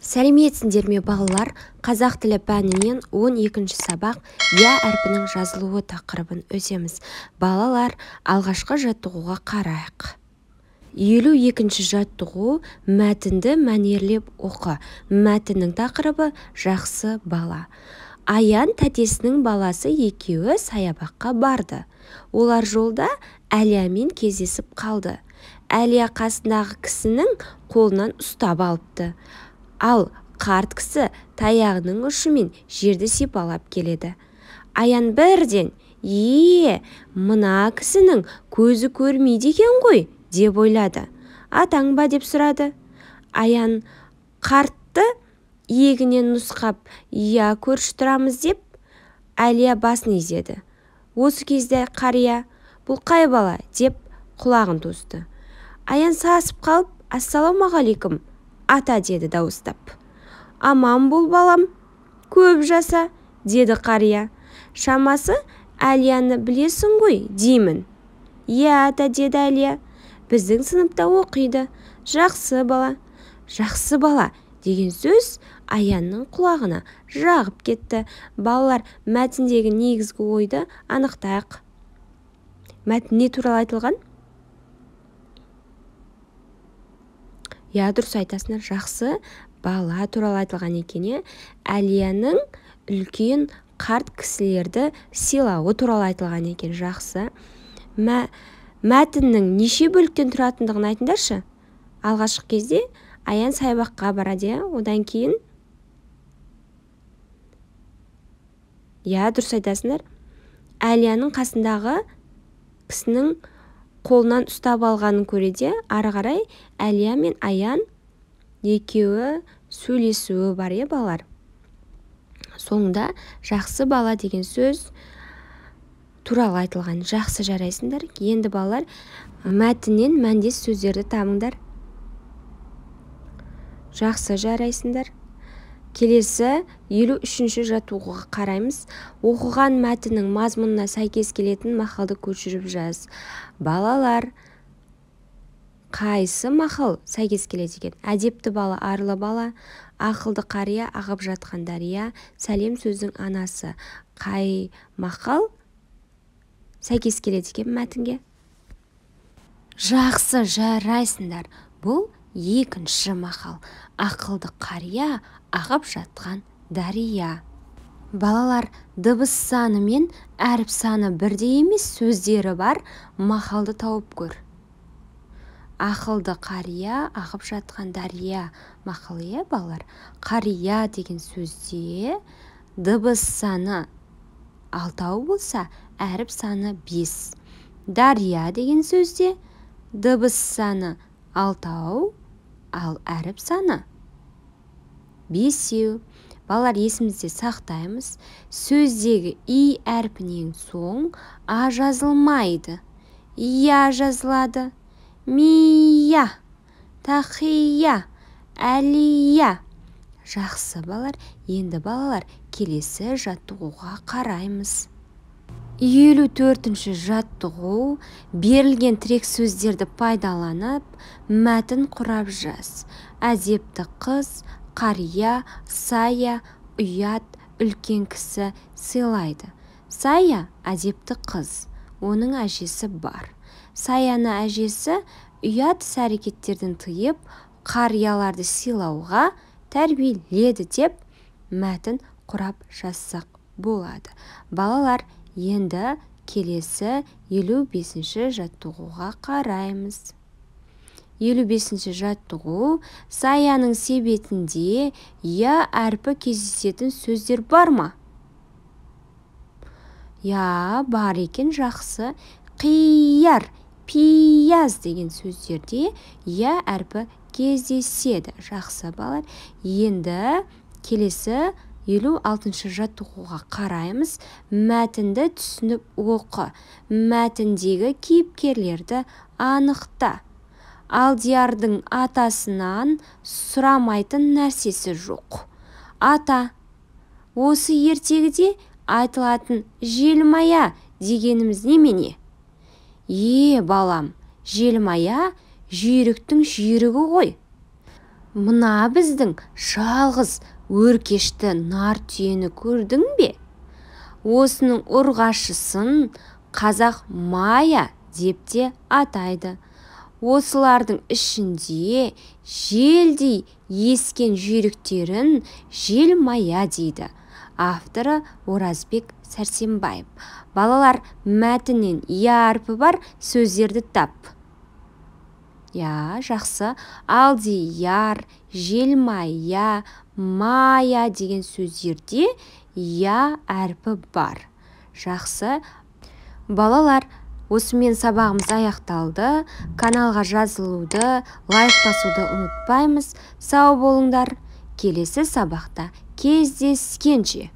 Сәлеметсіңдер ме балалар? Қазақ тілі пәнінен 12-ші сабақ я әрпінің жазылуы тақырыбын өтеміз. Балалар, алғашқы жаттығуға қарайық. 52-ші жаттығу мәтінді мәнерлеп оқы. Мәтіннің тақырыбы жақсы бала. Аян тәтесінің баласы екеуі саябаққа барды. Олар жолда Әлиямен кездесіп қалды. Әлия қасындағы кісінің қолынан ұстап алыпты. Ал қарт кісі таяғының ұшымен жерді сипалап келеді. Аян бірден, мына кісінің көзі көрмейді екен ғой, деп ойлады. Атаң ба деп сұрады. Аян қартты иегінен нұсқап, көрші тұрамыз деп, Әлия басын изеді. Осы кезде қария, бұл қай бала деп құлағын тосты. Аян сасып қалып, ассалаумағалейкум, ата деді дауыстап. Аман бол балам, көп жаса, деді қария. Шамасы Әлияны білесің ғой, деймін. Ата, деді Әлия, біздің сыныпта оқиды. Жақсы бала. Жақсы бала деген сөз Аянның құлағына жағып кетті. Балалар, мәтіндегі негізгі ойды анықтайық. Мәтін не туралы айтылған? Дұрыс айтасыңдар, жақсы бала туралы айтылған екен. Әлияның үлкен қарт кісілерді сыйлауы туралы айтылған екен. Жақсы. Мәтіннің неше бөліктен тұратындығын айтыңдаршы. Алғашқы кезде Аян саябаққа барады, одан кейін дұрыс айтасыңдар. Әлияның қасындағы кісінің қолынан ұстап алғанын көреде, ары қарай Әлия мен Аян екеуі сөйлесуі бар, балалар. Соңында жақсы бала деген сөз туралы айтылған. Жақсы, жарайсыңдар. Енді балалар, мәтіннен мәндес сөздерді табыңдар. Жақсы, жарайсыңдар. Келесі 53-ші жаттығуға қараймыз. Оқыған мәтіннің мазмұнына сәйкес келетін мақалды көшіріп жаз. Балалар, қайсы мақал сәйкес келеді екен? Әдепті бала, арлы бала, ақылды қария, ағып жатқан дария, сәлем сөздің анасы. Қай мақал сәйкес келеді екен мәтінге? Жақсы, жарайсыңдар. Бұл екінші мақал. Ақылды қария, ағып жатқан дария. Балалар, дыбыс саны мен әріп саны бірдей емес сөздері бар мақалды тауып көр. Ақылды қария, ағып жатқан дария мақалы, балалар. Қария деген сөзде дыбыс саны 6 болса, әріп саны 5. Дария деген сөзде дыбыс саны 6, ал әріп саны 5. Балалар, есімізде сақтаймыз. Сөздегі и әрпінен соң а жазылмайды. Я жазылады. Мия, тақия, әлия. Жақсы балалар. Енді балалар, келесі жаттығуға қараймыз. 54-ші жаттығу. Берілген тірек сөздерді пайдаланып, мәтін құрап жаз. Әдепті қыз, қария, сая, ұят, үлкен кісі сыйлайды. Сая әдепті қыз, оның әжесі бар. Саяны әжесі ұят әрекеттерден тыйып, қарияларды сыйлауға тәрбиеледі деп мәтін құрап жазсақ болады. Балалар, енді келесі 55-ші жаттығуға қараймыз. 55-ші жаттығу. Саяның себетінде әрпі кездесетін сөздер бар ма? Бар екен. Жақсы. Қияр, пияз деген сөздерде әрпі кездеседі. Жақсы балалар. Енді келесі 56-ші жаттығуға қараймыз. Мәтінді түсініп оқы. Мәтіндегі кейіпкерлерді анықта. Алдиярдың атасынан сұрамайтын нәрсесі жоқ. Ата, осы ертегіде айтылатын желмая дегеніміз немене? Балам, желмая жүйріктің жүйрігі ғой. Мына біздің жалғыз өркешті нар түйені көрдің бе? Осының ұрғашысын қазақ Мая деп те атайды. Осылардың ішінде желдей ескен жүйріктерін желмая дейді. Авторы Оразбек Сәрсенбаев. Балалар, мәтіннен я әрпі бар сөздерді тап. Жақсы. Алдияр, желмая, мая деген сөздерде я әрпі бар. Жақсы. Балалар, осымен сабағымыз аяқталды. Каналға жазылуды, лайк басуды ұмытпаймыз. Сау болыңдар. Келесі сабақта кездескенше.